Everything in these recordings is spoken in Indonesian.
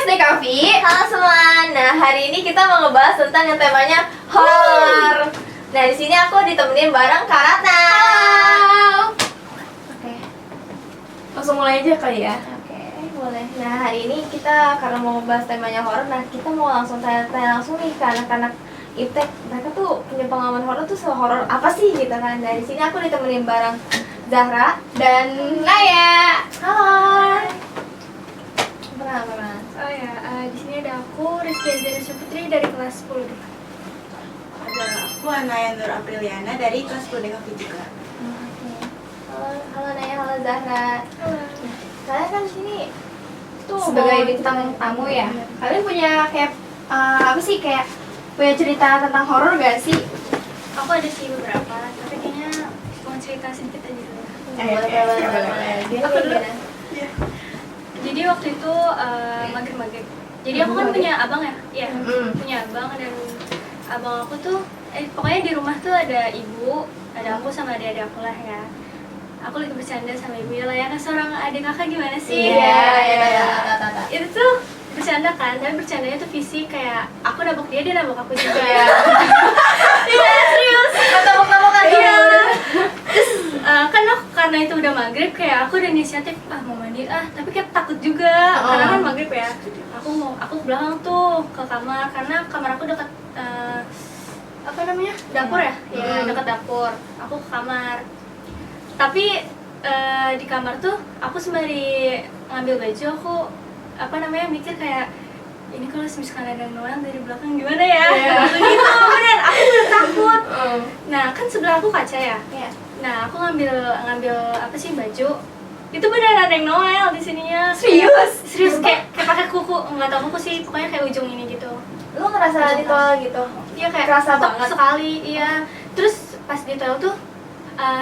deh Kavi. Halo semua. Nah, hari ini kita mau ngebahas tentang yang temanya horor. Nah, di sini aku ditemenin bareng Kak Ratna. Halo. Oke. Langsung mulai aja kali ya. Oke, boleh. Nah, hari ini kita karena mau ngebahas temanya horor, nah kita mau langsung tanya-tanya langsung nih ke anak-anak IPTEK. Mereka tuh punya pengalaman horor tuh horor apa sih gitu kan. Nah, di sini aku ditemenin bareng Zahra Dan Naya. Halo. Pernah. Oh ya, di sini ada aku Rizky Azharia Putri dari kelas 10 D. Ada aku Anaya Nur Apriliana dari kelas 10 DKV juga. Halo Naya, halo Zahra. Halo. Kalian kan di sini tuh Sebagai mau- bintang tamu ya. Kalian punya kayak apa sih kayak punya cerita tentang horor gak sih? Aku ada sih beberapa, tapi kayaknya mau cerita sedikit aja dulu. Boleh. Aku dulu. Gimana? Jadi waktu itu maghrib-maghrib. Jadi aku kan punya abang ya? Iya, punya abang dan abang aku tuh pokoknya di rumah tuh ada ibu, ada aku sama adik-adik aku lah ya. Aku lagi bercanda sama ibunya lah ya, kan seorang adik kakak gimana sih? Iya. Itu tuh bercanda kan, tapi bercandanya tuh visi kayak aku nabok dia nabok aku juga. Iya, serius. Tepuk-tepuk kan Iya. Terus kan aku karena itu udah maghrib kayak aku udah inisiatif mau mandi tapi kayak takut juga karena kan maghrib ya. Aku ke belakang tuh ke kamar karena kamar aku dekat apa namanya dapur ya, ya dekat dapur. Aku ke kamar. Tapi di kamar tuh aku sembari ngambil baju aku apa namanya mikir kayak ini kalau misalkan ada Noel dari belakang gimana ya? Gitu bener, aku udah takut. Nah kan sebelah aku kaca ya. Iya. Nah aku ngambil apa sih baju. Itu beneran ada yang Noel di sininya. Serius? Kayak pakai kuku, nggak tahu kuku sih, pokoknya kayak ujung ini gitu. Lu ngerasa di toilet gitu? Iya kayak Kerasa tek banget. sekali, iya. Terus pas di toilet tuh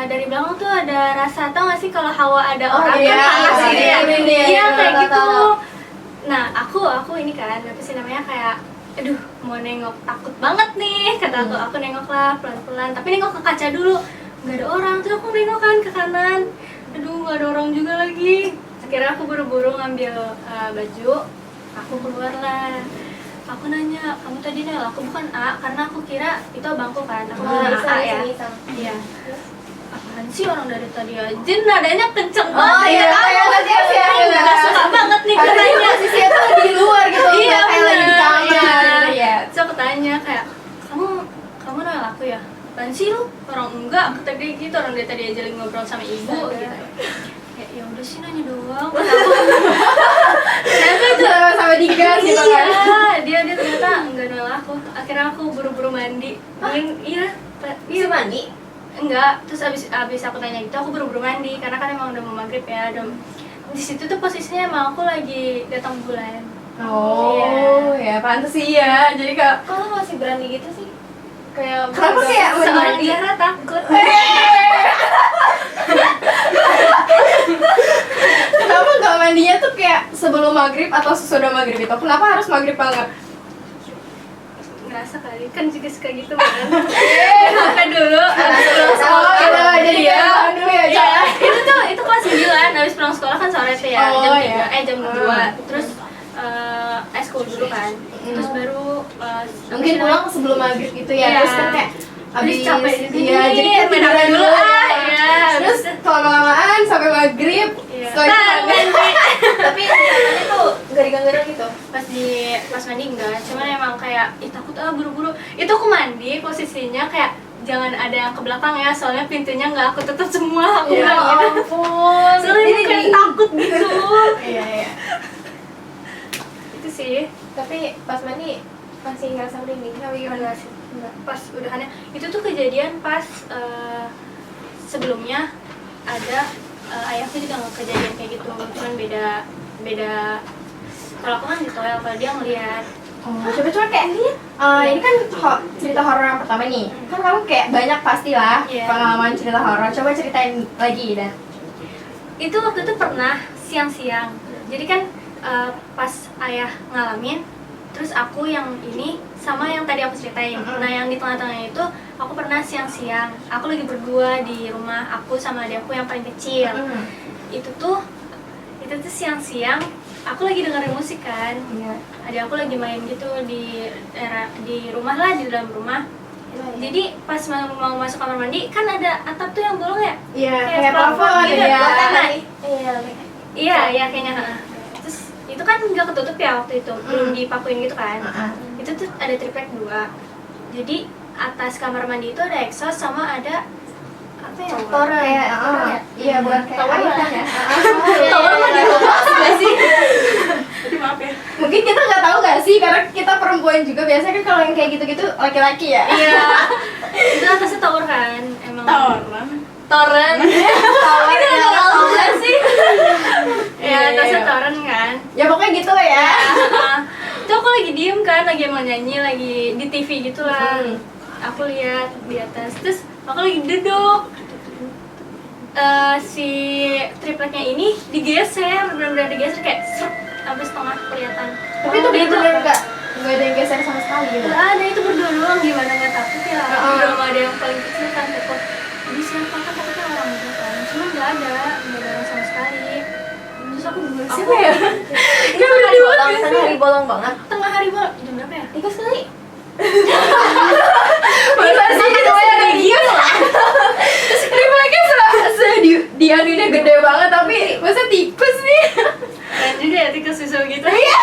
dari belakang tuh ada rasa, tau gak sih kalau hawa ada orang iya, kan panas gitu ya? iya, Iya kayak tahu, gitu. tahu. Nah aku ini kan apa sih namanya kayak aduh mau nengok takut banget nih kata aku nengok lah pelan-pelan tapi nengok ke kaca dulu nggak ada orang terus aku nengok kan ke kanan aduh nggak ada orang juga lagi akhirnya aku buru-buru ngambil baju aku keluar lah aku nanya kamu tadi nel aku bukan A karena aku kira itu abangku kan aku bilang A ya iya apaan sih orang dari tadi aja nadanya kenceng banget iya, nggak suka banget nih katanya Posisinya tuh di luar gitu. Iya, kayak lagi di bener. kamar. Iya. Terus aku tanya kayak kamu nolak aku ya? Apaan sih lu? Orang enggak, aku tadi gitu orang dari tadi aja lagi ngobrol sama ibu gitu. Kayak ya udah sih nanya doang. Ternyata itu Sama digas gitu kan. iya, dia ternyata enggak nolak aku. Akhirnya aku buru-buru mandi. Iya, Bisa mandi? enggak. Terus abis aku tanya gitu aku buru-buru mandi karena kan emang udah mau maghrib ya. Di situ tuh posisinya emang aku lagi datang bulan. Oh, ya pantas sih ya. Jadi kak, Kok lu masih berani gitu sih? Kayak kenapa kayak Seorang mandi? Tiara takut. Kenapa nggak mandinya tuh kayak sebelum maghrib atau sesudah maghrib itu? Kenapa harus maghrib banget? Ngerasa kali kan juga suka gitu kan. Makan dulu Jadi iya. ya, dulu ya, Iya, Cak. itu kelas 9 habis pulang sekolah kan sore tuh ya, Oh, jam 3, iya. jam 2. Terus eskul dulu kan. Terus baru Mungkin pulang sebelum maghrib gitu ya. Iya. Terus kan kayak habis capek di sini. Iya, jadi kan main apa dulu iya. Terus lama-lamaan sampai maghrib. Iya. Setelah itu mandi. Tapi namanya tuh gara-gara gitu. pas mandi enggak, cuman emang kayak takut buru-buru. Itu aku mandi posisinya kayak jangan ada yang ke belakang ya, soalnya pintunya nggak aku tutup semua. Aku Iya, bilang gitu. ampun. Soalnya ini kayak takut gitu. Iya. Itu sih. Tapi pas mandi masih ngerasa merinding. Tapi gimana sih? Pas udahannya itu tuh kejadian pas sebelumnya ada ayahku juga nggak kejadian kayak gitu, cuman beda kalau aku kan di toilet kalau dia ngeliat. Coba kayak ini kan cerita horor yang pertama nih. Kan kamu kayak banyak pastilah Iya. pengalaman cerita horor. Coba ceritain lagi dan. Itu waktu itu pernah siang-siang jadi kan pas ayah ngalamin terus aku yang ini sama yang tadi aku ceritain. Nah yang di tengah-tengahnya itu aku pernah siang-siang aku lagi berdua di rumah aku sama adikku yang paling kecil. Itu tuh siang-siang aku lagi dengerin musik kan. Iya. Adik aku lagi main gitu di rumah lah, di dalam rumah. Jadi pas mau masuk kamar mandi kan ada atap tuh yang bolong ya? Iya, Kayak kayak plafon plafon gitu ya. Nah, Iya. iya kayaknya. Terus itu kan nggak ketutup ya waktu itu, belum dipakuin gitu kan. Itu tuh ada triplek 2. Jadi atas kamar mandi itu ada exhaust sama ada apa ya? Toren. Kayak iya buat kayak Tower air lah. kan ya. Tower mah di rumah nggak sih? Jadi maaf ya. Mungkin kita nggak tahu nggak sih karena kita perempuan juga biasanya kan kalau yang kayak gitu-gitu laki-laki ya. Iya. Itu atasnya tower kan, emang. Toren. Toren. Tower Itu nggak tahu nggak sih? Ya atasnya toren kan. Ya pokoknya gitu lah ya. Itu aku lagi diem kan, lagi mau nyanyi, lagi di TV gitu lah. Aku lihat di atas, terus aku lagi duduk. Si tripleknya ini digeser, benar-benar digeser kayak serp, sampai setengah kelihatan. Tapi itu bener-bener nggak ada yang geser sama sekali gitu. Nggak ada, itu berdua doang, gimana nggak takut ya? Udah nggak ada yang paling kecil kan, takut. Jadi siapa kan takutnya orang juga kan, cuma nggak ada orang sama sekali. Terus aku Siapa ya? Itu hari bolong, tengah hari bolong banget. tengah hari jam berapa ya? 3 kali. Masa sih itu ada dia. Terus tripleknya di anunya gede banget tapi masa tikus nih. Keren juga ya tikus susu gitu. Iya.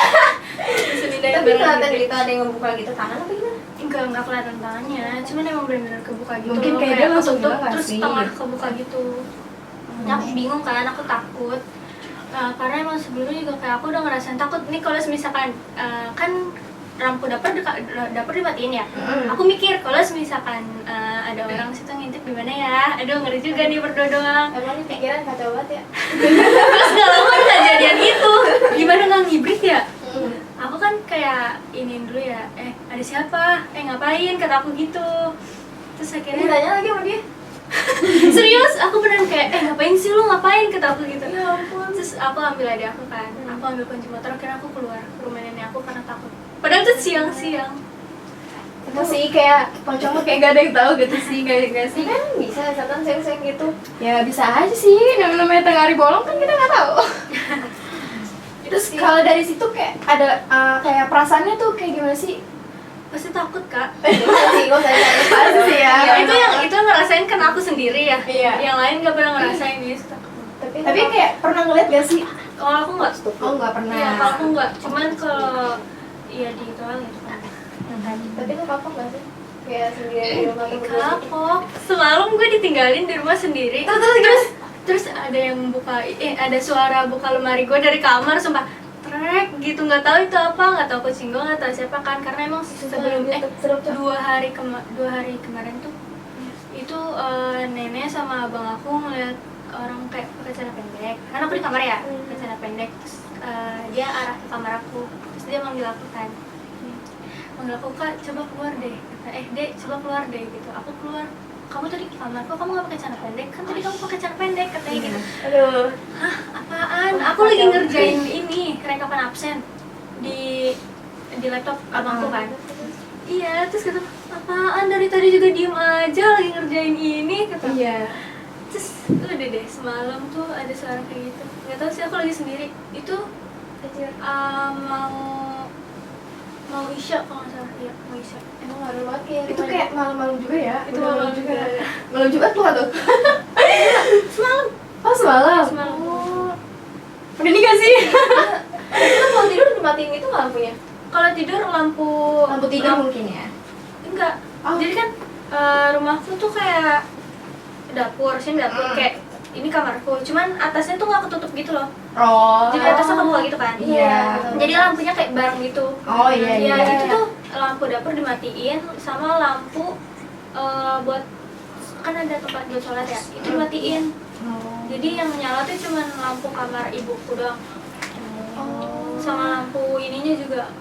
Tapi kelihatan gitu ada yang ngebuka gitu tangan apa gimana? Enggak kelihatan tangannya, cuman emang benar-benar kebuka gitu. Mungkin loh, kayak dia langsung ketutup, bilang nggak terus sih? tengah kebuka gitu. Aku bingung kan, aku takut. Karena emang sebelumnya juga kayak aku udah ngerasain takut nih kalau misalkan kan lampu dapur dimatiin ya. Aku mikir kalau misalkan ada orang situ ngintip gimana ya. Aduh ngeri juga nih berdua doang. Emang ini pikiran kacau banget ya? Terus gak lama kejadian itu. Gimana nggak ngibrit ya? Aku kan kayak iniin dulu ya, ada siapa? Ngapain? Kata aku gitu. Terus akhirnya Ditanya lagi sama dia. serius, aku beneran kayak, ngapain sih lu, ngapain? Kata aku gitu. Ya ampun. Terus aku ambil adik aku kan, aku ambil kunci motor, akhirnya aku keluar ke rumah nenek aku karena takut. Padahal tuh siang-siang. Itu sih kayak pocong kayak gak ada yang tahu gitu sih, gak sih? Kan bisa setan seng-seng gitu. Ya bisa aja sih, namanya tengah hari bolong kan kita nggak tahu. Terus kalau dari situ kayak ada kayak perasaannya tuh kayak gimana sih? Pasti takut kak. Gue saya Pasti sih ya. Ya, itu ngerasain kan aku sendiri ya. Iya. Yang lain gak pernah ngerasain gitu. Tapi kayak pernah ngeliat gak sih? Kalau aku nggak. Oh nggak pernah. Iya, kalau aku nggak. Cuman kalau iya di toilet kan. tapi itu kapok gak sih? Kayak sendirian di rumah tuh berdua. Kapok. Semalam gue ditinggalin di rumah sendiri. Terus ada yang buka, ada suara buka lemari gue dari kamar, sumpah trek gitu, nggak tahu itu apa, nggak tahu kucing gue, nggak tahu siapa kan, karena emang sebelum serem tuh. 2 hari kemarin tuh itu nenek sama abang aku ngeliat orang kayak pakai celana pendek, karena aku di kamar ya, pakai celana pendek, terus dia arah ke kamar aku, terus dia manggil aku kan, manggil aku, kak coba keluar deh, dek coba keluar deh gitu, aku keluar, kamu tadi ke kamar kok kamu nggak pakai celana pendek, kan tadi kamu pakai celana pendek katanya gitu. Aduh. Hah, apaan? Aku lagi ngerjain ini, rekapan absen di laptop abangku kan. Iya, terus kata, apaan dari tadi juga diem aja lagi ngerjain ini, kata. Iya. Terus udah deh, semalam tuh ada suara kayak gitu. Gak tau sih, aku lagi sendiri. Itu mau Isya kalau nggak salah, iya mau Isya. Emang ngaruh banget kayak Itu kayak malam-malam juga ya? Itu Udah malam juga. Malam Jumat tuh atau? Semalam. Oh semalam? Semalam. Udah nih gak sih? Itu kalau tidur dimatiin gitu nggak lampunya? Kalau tidur lampu Tidur mungkin ya? enggak. Oh. Jadi kan rumahku tuh kayak dapur, sini dapur kayak ini kamarku. Cuman atasnya tuh nggak ketutup gitu loh. Oh. Jadi atasnya kebuka gitu kan. Iya. Jadi lampunya kayak bareng gitu. Oh iya iya. Ya, itu tuh lampu dapur dimatiin sama lampu buat kan ada tempat buat sholat ya. Itu dimatiin. Oh. Jadi yang nyala tuh cuman lampu kamar ibuku doang. Oh. Sama lampu ininya juga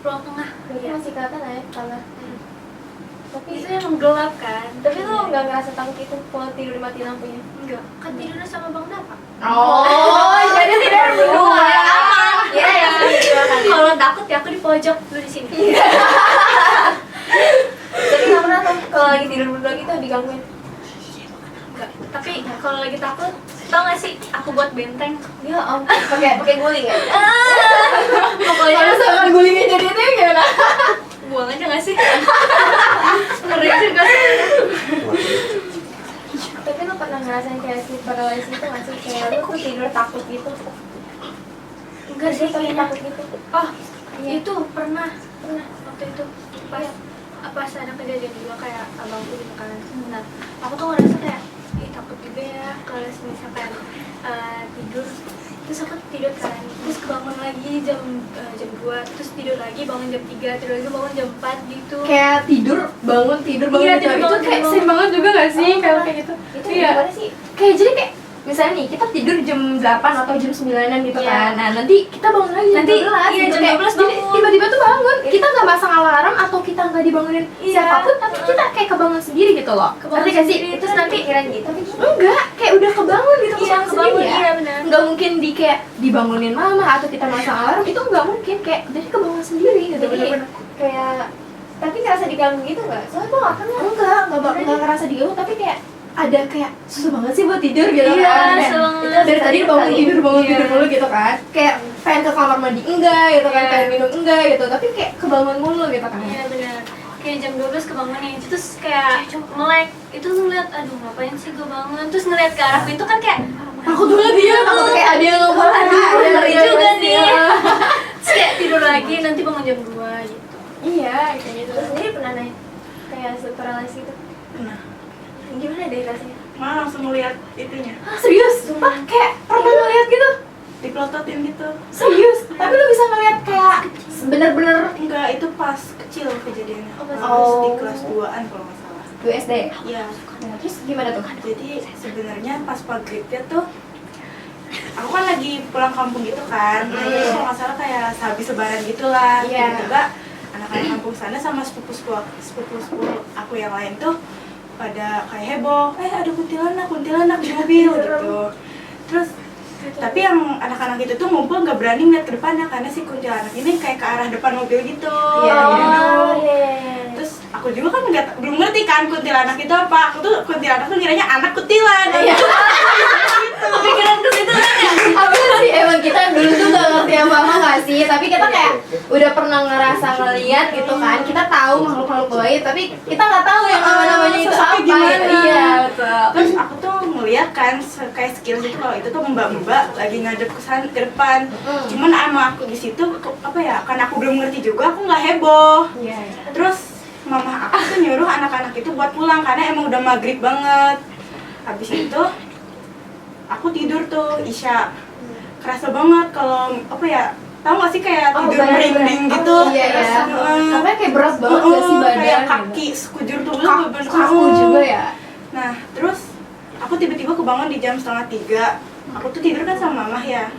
ruang tengah. Berarti masih kelihatan ya tanah. Tapi Itu yang gelap kan. tapi lo nggak ngerasa takut itu kalau tidur dimatiin lampunya? Enggak, kan tidurnya sama Bang Dapa. Oh, jadi tidak berdua. Iya ya. Kalau takut ya aku di pojok dulu di sini. Tapi nggak pernah tuh kalau lagi tidur berdua gitu digangguin. Enggak. Tapi kalau lagi takut Tau gak sih, aku buat benteng. Ya ampun, pakai guling ya? Pokoknya Kalau misalkan gulingnya jadi itu gimana? buang aja gak sih? Ngeri juga sih. Tapi lo pernah ngerasain kayak sleep paralysis itu nggak sih? Kayak lo tuh tidur takut gitu? Enggak sih, tapi kayaknya. takut gitu. Oh, Iya. itu pernah Pernah. waktu itu pas ada kejadian juga kayak abangku gitu kan. Nah, aku tuh ngerasa kayak ih takut juga ya kalau misalkan tidur terus aku tidur kan terus kebangun lagi jam 2 terus tidur lagi bangun jam 3 tidur lagi bangun jam 4 gitu. Kayak tidur bangun Iya, gitu. tidur Itu bangun, kayak tidur sering banget juga gak sih kalau kayak gitu? Itu Iya. gimana sih? Kayak jadi kayak misalnya nih kita tidur jam 8 atau jam 9-an gitu Iya. kan. Nah, nanti kita bangun lagi jam Nanti, 12 iya, gitu. jam Kayak 12 jadi bangun. tiba-tiba tuh bangun. Kita nggak pasang alarm atau kita nggak dibangunin Iya. siapapun, tapi kita kayak kebangun sendiri gitu loh. Kebangun Ngerti gak sih? sendiri. Terus nanti pikiran gitu. Tapi Enggak, kayak udah kebangun gitu, Iya, kebangun kebangun, sendiri ya. iya, benar. Nggak mungkin kayak dibangunin mama atau kita masang alarm, itu nggak mungkin, kayak jadi kebangun sendiri gitu. jadi Bener-bener. kayak tapi ngerasa diganggu gitu nggak? Soalnya gue nggak pernah. Enggak ngerasa diganggu, tapi kayak ada kayak susah banget sih buat tidur gitu Iya, kan. Kayak, susah banget. itu dari tadi bangun Iya. tidur mulu gitu kan. Kayak pengen ke kamar mandi enggak gitu kan, Iya. pengen minum enggak gitu, tapi kayak kebangun mulu gitu kan. Iya benar. Kayak jam 12 kebangun nih, terus kayak melek. Itu ngeliat, aduh ngapain sih gue bangun. Terus ngeliat ke arah pintu kan kayak Takut banget dia, takut kayak ada yang ngomong, Aduh, ngeri juga nih. Iya. terus kayak tidur lagi, nanti bangun jam 2 gitu. Iya, kayak gitu. Lo sendiri pernah naik kayak sleep paralysis gitu? Nah, Gimana deh rasanya? malah langsung ngeliat itunya, Ah, serius? Sumpah kayak pernah ngeliat gitu? diplototin gitu. Serius? Tapi lu bisa ngeliat kayak bener-bener Enggak, itu pas kecil kejadiannya. Oh, pas Pas di kecil. kelas 2-an kalau nggak salah. 2 SD. Iya. Nah, terus gimana tuh? Jadi sebenarnya pas maghribnya tuh aku kan lagi pulang kampung gitu kan. Nah, itu kalau nggak salah kayak sehabis lebaran gitu lah. Iya. Tiba-tiba anak-anak kampung sana sama sepupu aku yang lain tuh pada kayak heboh, ada kuntilanak di mobil gitu. Terus tapi yang anak-anak itu tuh ngumpul nggak berani ngeliat ke depannya karena si kuntilanak ini kayak ke arah depan mobil gitu. Iya, Lagi iya. duduk. iya. Terus aku juga kan belum ngerti kan kuntilanak itu apa. Aku tuh kuntilanak tuh ngiranya anak kutilan. Iya. Kepikiran ke situ kan ya? Apa sih, emang kita dulu tuh gak ngerti apa-apa gak sih? Tapi kita kayak udah pernah ngerasa ngeliat gitu kan. Kita tahu makhluk-makhluk gaib, tapi kita gak tahu yang namanya itu Sosoknya apa. gimana. Iya, betul. Terus aku tuh ngeliat kan kayak skill itu kalau itu tuh mbak-mbak lagi ngadep ke depan. Cuman sama aku di situ apa ya? Karena aku belum ngerti juga, aku nggak heboh. Iya, iya. Terus mama aku tuh nyuruh anak-anak itu buat pulang karena emang udah maghrib banget. Habis itu aku tidur tuh Isya. Kerasa banget kalau apa ya? Tahu gak sih kayak Oh, tidur bayang-bayang. merinding gitu. Oh, iya, iya. Sampai kayak berat banget gak sih badan? Kayak gitu. kaki sekujur tuh Kaku juga ya. Nah, terus aku tiba-tiba kebangun di jam 2:30. Aku tuh tidur kan sama mama ya.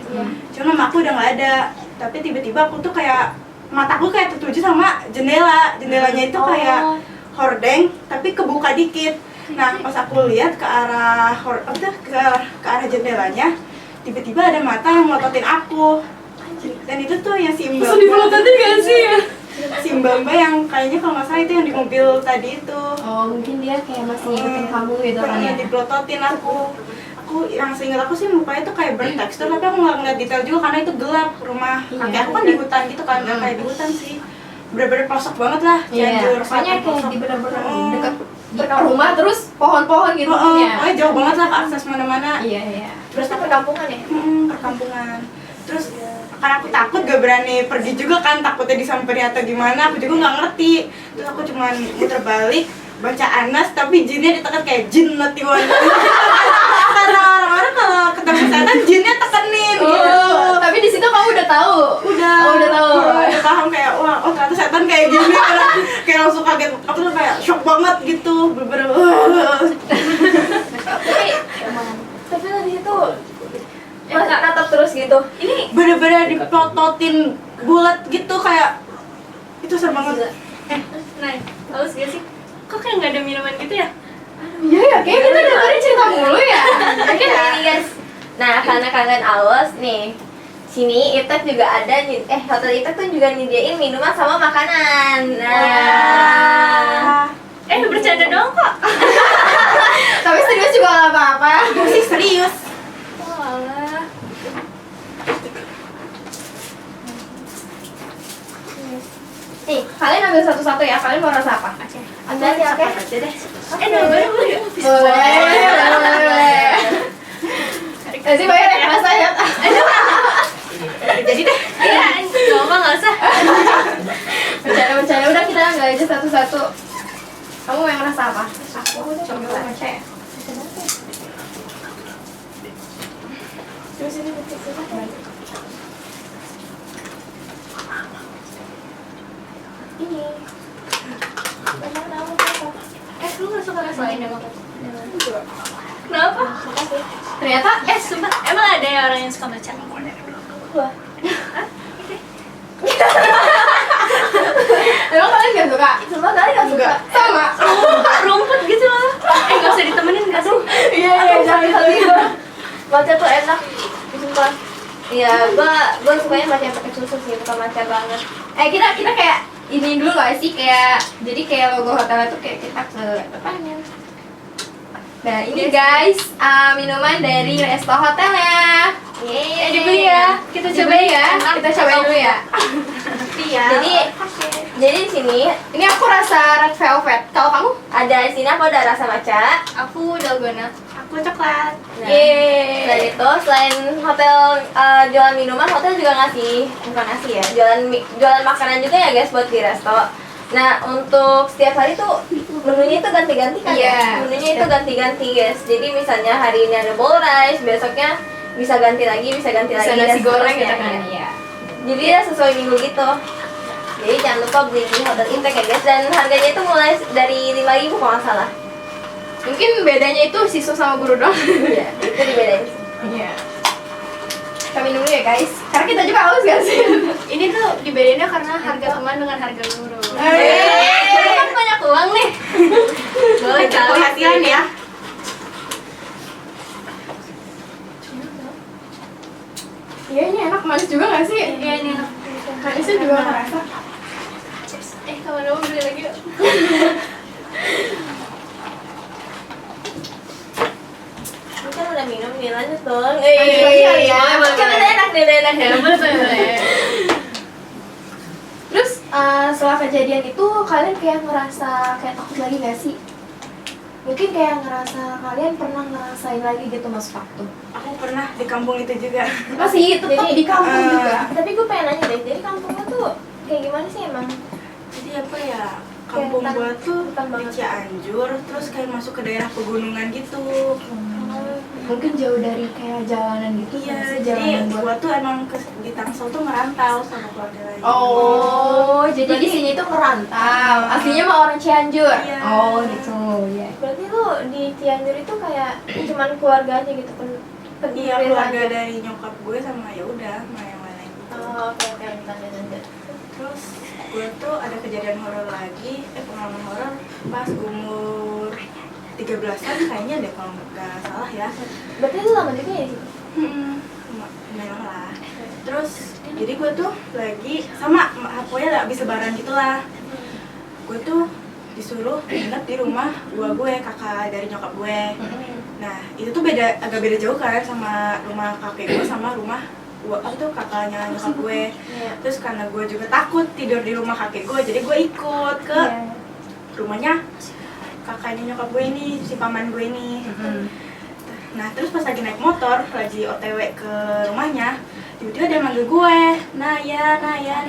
Cuma mama aku udah nggak ada. Tapi tiba-tiba aku tuh kayak mataku kayak tertuju sama jendela. Jendelanya itu kayak hordeng tapi kebuka dikit. Nah, pas aku lihat ke arah ke arah jendelanya, tiba-tiba ada mata yang melototin aku. Dan itu tuh yang si Mbak. gak sih ya? Si Mbak yang kayaknya kalau nggak salah itu yang di mobil tadi itu. Oh, mungkin dia kayak masih ngikutin kamu gitu kan Pernah ya? diplototin aku yang seingat aku sih mukanya tuh kayak bertekstur tapi aku nggak ngeliat detail juga karena itu gelap rumah Iya. kakek aku kan di hutan gitu kan nggak kayak di hutan sih bener-bener pelosok banget lah Cianjur Pokoknya selatan kayak pelosok. di bener-bener Mm. dekat rumah terus pohon-pohon gitu Oh, kan ya? pokoknya jauh banget lah ke akses mana-mana. Iya, iya. Terus itu perkampungan ya? Perkampungan. Terus karena aku takut gak berani pergi juga kan, takutnya disamperin atau gimana, aku juga nggak ngerti. Terus aku cuman muter balik baca Anas tapi jinnya ditekan kayak jin natiwan. Karena orang-orang kalau ketemu setan jinnya tekenin gitu. Tapi di situ kamu udah tahu? Udah, udah tahu. udah paham kayak wah, oh ternyata setan kayak gini. Kayak langsung kaget, aku tuh kayak shock banget gitu, bener-bener. Tapi lo di situ masih natap terus gitu. Ini Bener-bener diplototin bulat gitu kayak itu serem banget. nah, halus gak sih? Kok kayak nggak ada minuman gitu ya? Iya ya, kayak kita dengerin cerita mulu ya. Oke, ini guys. Nah, karena kangen awas nih. Sini Iptek juga ada Hotel Iptek tuh juga nyediain minuman sama makanan. Nah, Bercanda doang kok. Tapi serius juga gak apa-apa. Aku sih serius. Nih, kalian ambil satu-satu ya. Kalian mau rasa apa? Ambil aja, oke? Aja deh. boleh. Boleh. Nanti bayar ya rasanya. Jadi deh. Iya, nggak usah. Bercanda-bercanda, udah kita ambil aja satu-satu. Kamu yang rasa apa? Aku coklat matcha. Terus ini betul ini. Lu nggak suka rasa lain emang? Kenapa? Ternyata Sumpah, emang ada ya orang yang suka matcha? Gua. emang kalian gak suka? Semua kali gak suka. Sama. Rumput gitu loh. Nggak usah ditemenin nggak sih? Iya, jangan kali. Matcha tuh enak. Sumpah. Iya, gua sukanya matcha yang pakai susu sih, bukan matcha banget. Kita kayak ini dulu gak sih, kayak jadi kayak logo hotelnya tuh kayak kita ke depannya. Nah ini guys, minuman dari resto hotelnya. Yeay. Dibeli ya. Kita cobain ya. Kita cobain dulu ya. Iya. Jadi di sini Ini aku rasa red velvet. Kalau kamu? ada di sini aku ada rasa matcha. Aku dalgona. Aku coklat. Nah, Yeay. selain itu, selain hotel jualan minuman, hotel juga bukan ngasih ya, jualan makanan juga ya guys buat di resto. Nah, untuk setiap hari tuh menunya itu ganti-ganti kan Iya. ya? Menunya itu ganti-ganti guys. Jadi misalnya hari ini ada bowl rice, besoknya bisa ganti lagi, bisa ganti Bisa lagi. nasi dan goreng seterusnya. gitu kan? Iya. Jadi ya sesuai minggu gitu. Jadi jangan lupa beli di hotel Impact ya guys. Dan harganya itu mulai dari 5.000 kalau nggak salah. Mungkin bedanya itu siswa sama guru dong. Iya, itu dibedain. Iya. Kita minum dulu ya guys. Karena kita juga haus gak sih? Ini tuh dibedainnya karena harga teman dengan harga guru. Yeay. Kan banyak uang nih. Boleh kali. Perhatian ya. Iya ini enak, manis juga gak sih? Iya ini enak. Manisnya juga kerasa. Kawan-kawan beli lagi yuk. Ini kan udah minum nih, lanjut dong. Lanjut lagi kali ya. Kan udah enak nih, udah enak ya. Boleh. Terus setelah kejadian itu kalian kayak ngerasa kayak takut lagi gak sih? Mungkin kayak ngerasa kalian pernah ngerasain lagi gitu masuk waktu. Aku pernah di kampung itu juga. Masih tetap Jadi, di kampung juga. Tapi gue pengen nanya deh, jadi kampung lo tuh kayak gimana sih emang? Jadi apa ya? Kampung Kayak gua tuh hutan di banget. Cianjur, terus kayak masuk ke daerah pegunungan gitu. Mungkin jauh dari kayak jalanan gitu. Iya, nggak sih? jadi Jalanan buat. gua tuh emang di Tangsel tuh merantau sama keluarga lain. Oh, jadi di sini tuh merantau. Aslinya mah orang Cianjur. Iya. Oh, gitu. Ya. Berarti lu di Cianjur itu kayak cuman keluarga aja gitu Iya, keluarga dari nyokap gue sama ya udah sama yang lain gitu. Oh, oke lanjut. Terus gue tuh ada kejadian horor lagi, pengalaman horor pas umur 13-an kayaknya deh kalau nggak salah ya. Berarti lu lama juga ya di situ? Lumayan lah. Terus jadi gue tuh lagi sama pokoknya habis lebaran gitulah. Gue tuh disuruh nginep di rumah gue, kakak dari nyokap gue. Nah itu tuh agak beda jauh kan sama rumah kakek gue sama rumah kakaknya nyokap gue. Terus karena gue juga takut tidur di rumah kakek gue, jadi gue ikut ke rumahnya kakaknya nyokap gue ini, si paman gue ini. Nah terus pas lagi naik motor, lagi OTW ke rumahnya, tiba-tiba dia manggil gue, Naya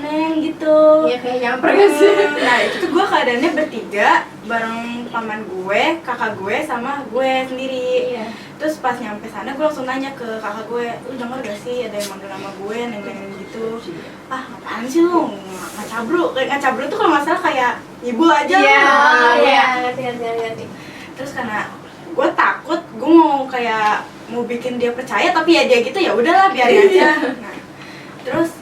Neng gitu. Iya kayak nyamper gak sih? Nah itu tuh gue keadaannya bertiga bareng paman gue, kakak gue, sama gue sendiri. Iya. Terus pas nyampe sana gue langsung nanya ke kakak gue, lu denger gak sih ada yang manggil nama gue, neng gitu. Ah apaan sih lu, ngacabru. Kayak ngacabru tuh kalau nggak salah kayak ibu aja. Iya. Oh Iya. iya, ganti. Terus karena gue takut, gue mau kayak mau bikin dia percaya, tapi ya dia gitu ya udahlah biarin aja. Nah, terus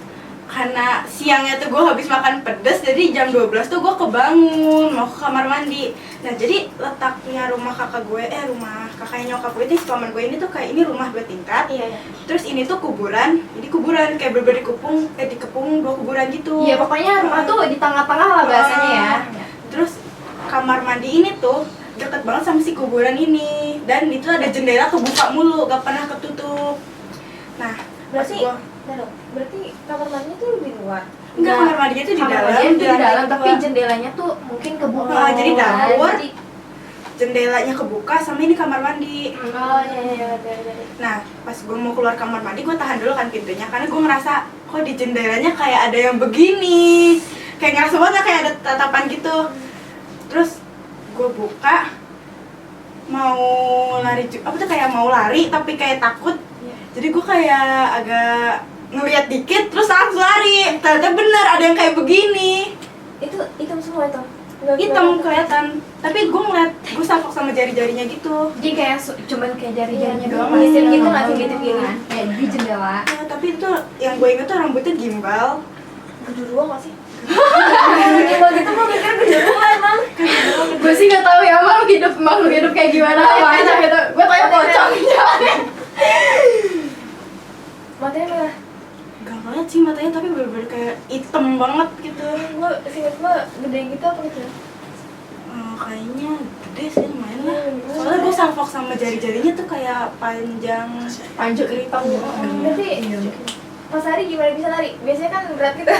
karena siangnya tuh gue habis makan pedas, jadi jam 12 tuh gue kebangun mau ke kamar mandi. Nah jadi letaknya rumah kakak gue, rumah kakaknya nyokap gue, si paman gue ini tuh kayak ini rumah 2 tingkat. Iya. Terus ini tuh kuburan, jadi kuburan kayak bener-bener dikepung 2 kuburan gitu. Iya pokoknya rumah tuh di tengah-tengah lah bahasanya ya. Terus kamar mandi ini tuh deket banget sama si kuburan ini, dan itu ada jendela kebuka mulu, gak pernah ketutup. Nah Berarti pas gua Nah dong, berarti kamar mandinya tuh di luar. Enggak, kamar mandinya tuh di Kamar dalam. mandinya tuh di lantai dalam, tapi kedua. jendelanya tuh mungkin kebuka. Oh, jadi dapur. Jadi, Jendelanya kebuka sama ini kamar mandi. Oh iya, dari. Nah, pas gue mau keluar kamar mandi, gue tahan dulu kan pintunya karena gue ngerasa kok di jendelanya kayak ada yang begini, kayak ngerasa banget kayak ada tatapan gitu. Terus gue buka, mau lari, apa tuh kayak mau lari tapi kayak takut. Jadi gue kayak agak ngeliat dikit, terus langsung lari. Ternyata bener ada yang kayak begini. Itu hitam semua itu. Hitam kelihatan, tapi gue ngeliat, gue salfok sama jari-jarinya gitu. jadi kayak cuman kayak jari-jarinya Iya, doang. geser gitu, Iya, langsung gitu gini. Kayak di jendela. Ya, tapi itu yang gue inget tuh rambutnya gimbal. Gedurwo nggak sih? Gimbal gitu gue mikir gedurwo emang. Gue sih nggak tahu ya makhluk hidup kayak gimana apa aja gitu. Gue tanya pocong jalannya. Matanya merah. Gak ngeliat sih matanya, tapi bener-bener kayak hitam banget gitu. Gue singkat gue gede gitu apa gitu? Kayaknya gede sih lumayan lah. Soalnya gue salfok sama jari-jarinya tuh kayak panjang. Panjang hitam. Berarti pas hari gimana bisa lari? Biasanya kan berat gitu.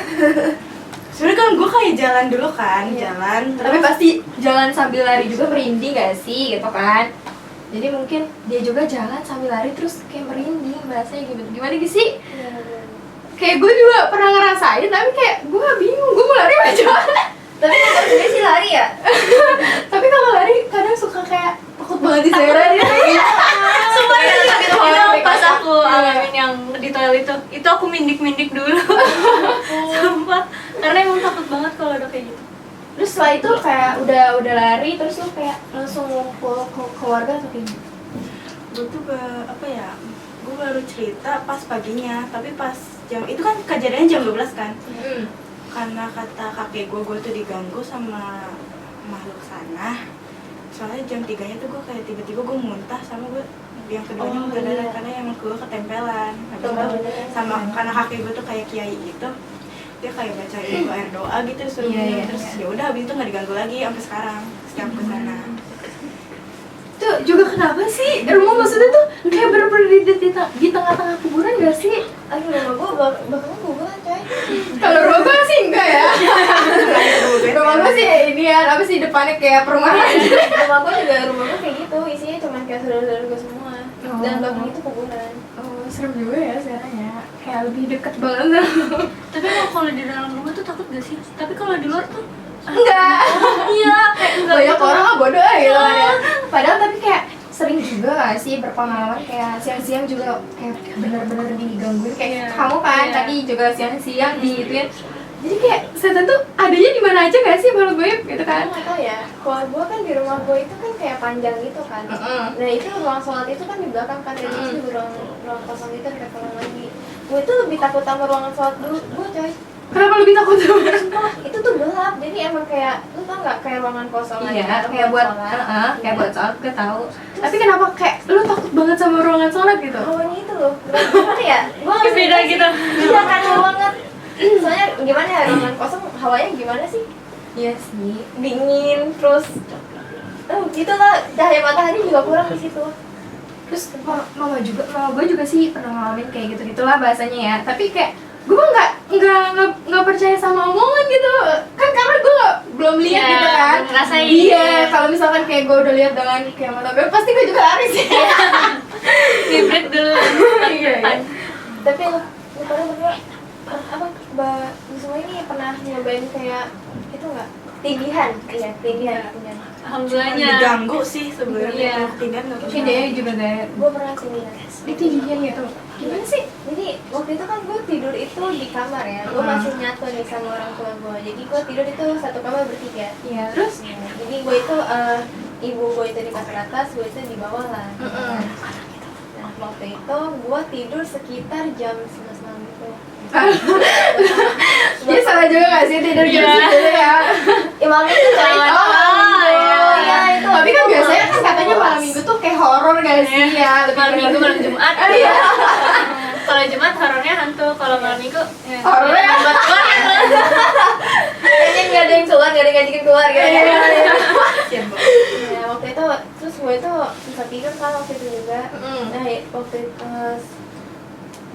Sebenernya kan gue kayak jalan dulu kan, Iya. jalan. Tapi pasti jalan sambil lari juga merinding gak sih gitu kan? Jadi mungkin dia juga jalan sambil lari terus kayak merinding, bahasanya gimana gitu sih? Kayak gue juga pernah ngerasain tapi kayak gue bingung, gue mau lari bagaimana. Tapi kalau sebenarnya sih lari ya. Tapi kalau lari kadang suka kayak takut banget diseret gitu. Sumpah Iya, itu, tapi itu horor pas deh, aku Kak. alamin yang di toilet itu aku mindik-mindik dulu. Sumpah, karena emang takut banget kalau udah kayak gitu. Terus setelah itu kayak udah lari terus lu kayak langsung ngumpul ke keluarga atau kayak gitu? Gue tuh apa ya, gue baru cerita pas paginya, tapi pas jam itu kan kejadiannya jam 12 kan. Karena kata kakek gue tuh diganggu sama makhluk sana. Soalnya jam 3-nya tuh gue kayak tiba-tiba gue muntah, sama gue yang keduanya muntah darah karena emang gue ketempelan. Habis itu sama karena kakek gue tuh kayak kiai gitu, dia kayak bacain air doa gitu suruh minum. Terus ya udah habis itu nggak diganggu lagi sampai sekarang setiap ke sana. Itu juga kenapa sih? Rumah maksudnya tuh kayak bener-bener di tengah-tengah kuburan gak sih? Aduh, rumah gue bakal kuburan coy. Kalau rumah gue sih enggak ya. Rumah gue sih ini ya, apa sih depannya kayak perumahan. Rumah gue kayak gitu, isinya cuma kayak saudara-saudara gue semua. Dan belakang itu kuburan. Oh, serem juga ya sekarang ya. Kayak lebih deket banget. Tapi kalau di dalam rumah tuh takut gak sih? Tapi kalau di luar tuh Enggak. iya kayak enggak Banyak gitu. orang bodoh gitu kan ya. Padahal tapi kayak sering juga gak sih berpengalaman kayak siang-siang juga kayak bener-bener digangguin kayak Iya. kamu kan Iya. tadi juga siang-siang digituin. Jadi kayak setan tuh adanya di mana aja gak sih makhluk goib gitu kan? Aku nggak tahu ya. Kalau gue kan di rumah gue itu kan kayak panjang gitu kan. Nah itu ruang sholat itu kan di belakang kan, jadi itu juga ruang kosong gitu dekat kamar mandi. Gue itu lebih takut sama ruangan sholat dulu gue coy. Kenapa lebih takut sama? Sumpah, itu tuh gelap, jadi emang kayak, lu tau gak kayak ruangan kosong Iya, aja, kayak buat kayak buat sholat gue tahu. Tapi kenapa kayak lu takut banget sama ruangan sholat gitu? hawanya itu loh, gimana ya? Gue Kayak beda gitu. Iya kan, hawanya banget. Soalnya gimana ya, ruangan kosong hawanya gimana sih? Iya sih. Dingin, terus gitu lah, cahaya matahari juga kurang di situ. Terus mama gue juga sih pernah ngalamin kayak gitu gitulah bahasanya ya. Tapi kayak gue mah nggak percaya sama omongan gitu kan karena gue belum lihat Iya, gitu kan. belum ngerasain. Iya, kalau misalkan kayak gue udah lihat dengan kayak mata gue pasti gue juga lari sih. Hybrid dulu. Iya. Tapi lu pada berdua, apa, semua ini pernah nyobain kayak itu nggak? Tindihan, iya tindihan. Alhamdulillahnya. Diganggu sih sebenarnya Iya. kalau tindihan nggak Mungkin pernah. dia juga kayak Gue pernah tindihan. ditinggiin gitu. Gimana sih? Jadi waktu itu kan gue tidur itu di kamar ya, gue masih nyatu nih sama orang tua gue. Jadi gue tidur itu satu kamar bertiga. Iya, terus Jadi gue itu ibu gue itu di kasur atas, gue itu di bawah lah. Nah waktu itu gue tidur sekitar jam 11 malam gitu. dia salah juga gak sih tidur jam Iya. segitu ya? Ya malam itu coy. Oh, malam minggu. Iya itu. Tapi kan biasanya kan katanya malam minggu tuh kayak horor gak sih ya? Lebih Malam minggu, malam Jumat. Iya. Kalau Jumat horornya hantu, kalau malam minggu ya. Horornya buat keluar ya. Kayaknya nggak ada yang keluar, nggak ada yang ngajakin keluar gitu. Iya, iya. Ya waktu itu terus gue itu bisa tidur kan waktu itu juga. Nah waktu itu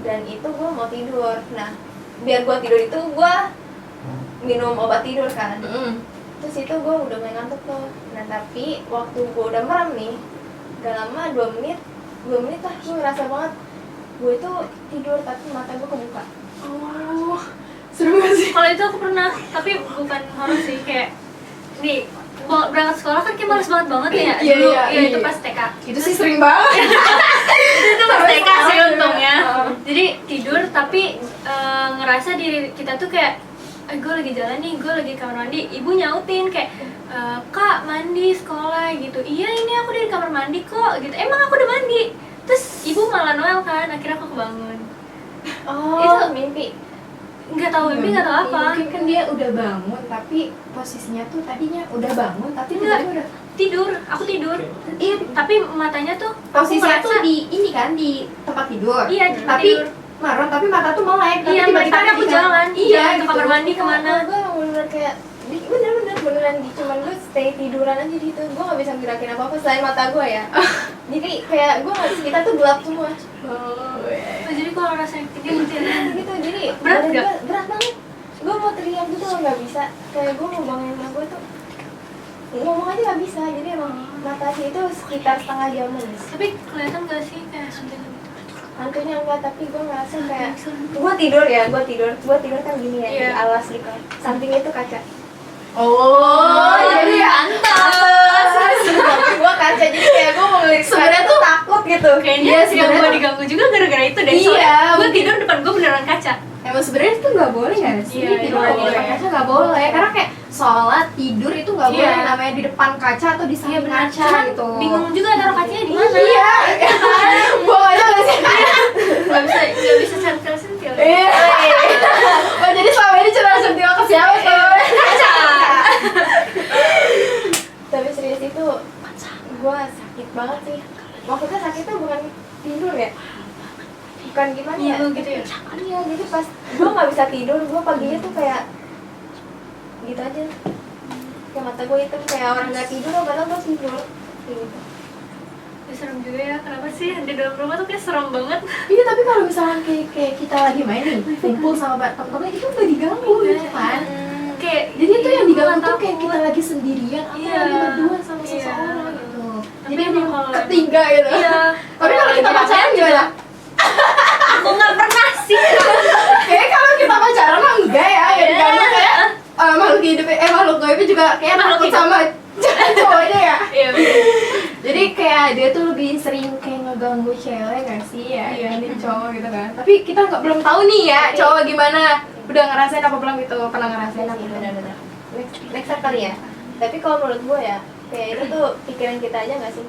dan itu gue mau tidur. Nah biar gue tidur itu gue minum obat tidur kan. Terus itu gue udah mulai ngantuk tuh. Nah tapi waktu gue udah merem nih, gak lama 2 menit lah gue ngerasa banget gue itu tidur tapi mata gue kebuka. Oh, seru gak sih? Kalau itu aku pernah, tapi bukan horor sih, kayak nih berangkat sekolah kan kayak males banget ya Iya, dulu. iya, Ya itu iya. pas TK. Itu sih sering banget. Itu pas TK sih Iya. untungnya. Jadi tidur tapi ngerasa diri kita tuh kayak gue lagi jalan nih, gue lagi kamar mandi, ibu nyautin kayak kak mandi sekolah gitu. Iya ini aku di kamar mandi kok gitu. Emang aku udah mandi. Terus ibu malah Noel kan, akhirnya aku kebangun. Oh Itu mimpi. Nggak tahu mimpi, nggak tahu apa. Mungkin kan dia udah bangun tapi posisinya tuh tadinya udah bangun tapi Enggak. tiba-tiba udah Tidur, aku tidur. iya, Tapi matanya tuh posisinya aku tuh ngerasa- di ini kan di tempat tidur. Iya, tapi tidur. marah tapi mata tuh melek. Iya, tiba-tiba tapi aku di- jalan, iya jalan ke gitu. kamar mandi kemana. Gue emang bener-bener kayak beneran cuman gue stay tiduran aja gitu. Gue gak bisa gerakin apa-apa selain mata gue ya. Jadi kayak gue gak bisa, kita tuh gelap semua. Oh, iya. Oh, jadi kalau rasanya gede gitu ya. Gitu jadi Berat badan nggak? gue berat banget. Gue mau teriak gitu gak bisa. Kayak gue mau bangunin emak gue tuh ngomong aja gak bisa. Jadi emang mata sih itu sekitar setengah jam nih. Tapi kelihatan gak sih kayak something gitu? Hantunya enggak, tapi gue ngerasa kayak gue tidur kan gini ya di Iya. alas gitu. Sampingnya tuh kaca. Oh, jadi antas. Gue kaca jadi kayak gue mau ngelirik Sebenarnya kaca tuh takut gitu. Kayaknya Iya, yang sebenarnya gue tuh- diganggu juga gara-gara itu deh. Iya, Soalnya gue mungkin. tidur depan gue beneran kaca. Emang sebenarnya itu nggak boleh nggak sih? Iya, Tidur nggak di boleh. depan kaca nggak boleh, karena kayak sholat tidur itu nggak Iya. boleh namanya di depan kaca atau di samping kaca Cuman gitu. bingung juga taruh kacanya di mana. Iya, bawa aja nggak sih? Gak bisa centil-centil. Iya. Oh jadi selama ini cerita sentil ke siapa tuh? Tapi serius itu gue sakit banget sih. Maksudnya sakitnya bukan tidur ya, bukan gimana Iya, ya? gitu ya? Iya, jadi pas gue nggak bisa tidur, gue paginya tuh kayak gitu aja. Kayak mata gue hitam kayak orang nggak tidur, padahal gue tidur. Kayak gitu. Ya, serem juga ya, kenapa sih di dalam rumah tuh kayak serem banget. Iya tapi kalau misalnya kayak kita lagi main nih, kumpul sama temen-temen itu nggak diganggu gitu kan? Kayak Jadi itu yang diganggu tuh takut. kayak kita lagi sendirian atau Iya. lagi berdua sama Iya. seseorang gitu. Tapi Jadi emang yang kalau ketiga gitu. Iya. Tapi kalau kita lagi pacaran main gimana? Aku nggak pernah sih. Kayaknya kalau kita pacaran mah enggak ya, Iya. karena kayak makhluk hidup makhluk gaib juga kayak Makhluk takut hidup. sama cowoknya ya. Iya. Jadi kayak dia tuh lebih sering kayak ngeganggu cewek nggak sih ya, Iya. dibanding cowok gitu kan. Tapi kita nggak belum tahu nih ya Tapi- cowok gimana, udah ngerasain apa belum gitu, pernah ngerasain Iya apa sih, belum? benar-benar. Next time kali ya. Tapi kalau menurut gue ya, kayak itu tuh pikiran kita aja nggak sih?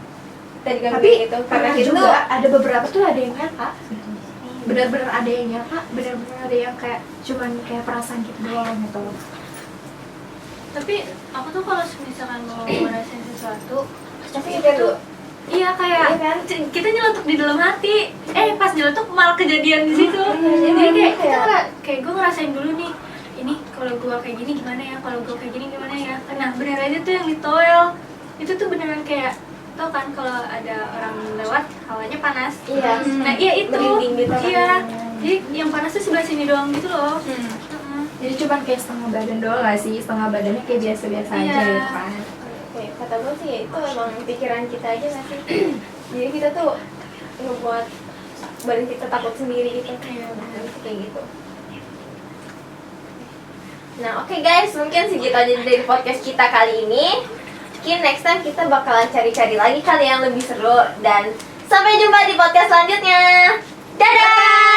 Kita digangguin Tapi gitu. Karena pernah kita juga tuh ada beberapa tuh ada yang nyata, benar-benar ada yang nyata, benar-benar ada yang kayak cuman kayak perasaan gitu doang gitu. Tapi aku tuh kalau misalkan mau ngerasain sesuatu, tapi itu tuh iya kayak Iya kan? kita nyeletuk di dalam hati. Pas nyeletuk malah kejadian di situ. Iya, Jadi kayak iya. kayak gue ngerasain dulu nih. Ini kalau gue kayak gini gimana ya? Kalau gue kayak gini gimana ya? Nah bener aja tuh yang di toel itu tuh beneran kayak tau kan kalau ada orang lewat hawanya panas. Iya. Nah iya itu. Merinding gitu kan. Iya. Jadi yang panas tuh sebelah sini doang gitu loh. Heeh. Jadi cuman kayak setengah badan doang nggak sih, setengah badannya kayak biasa-biasa aja Iya. gitu kan. kayak kata gue sih itu emang pikiran kita aja nggak sih? Jadi kita tuh ngebuat badan kita takut sendiri gitu. Iya, benar. Kayak gitu. Nah oke guys, mungkin segitu aja dari podcast kita kali ini. Mungkin next time kita bakalan cari-cari lagi kali yang lebih seru. Dan sampai jumpa di podcast selanjutnya. Dadah!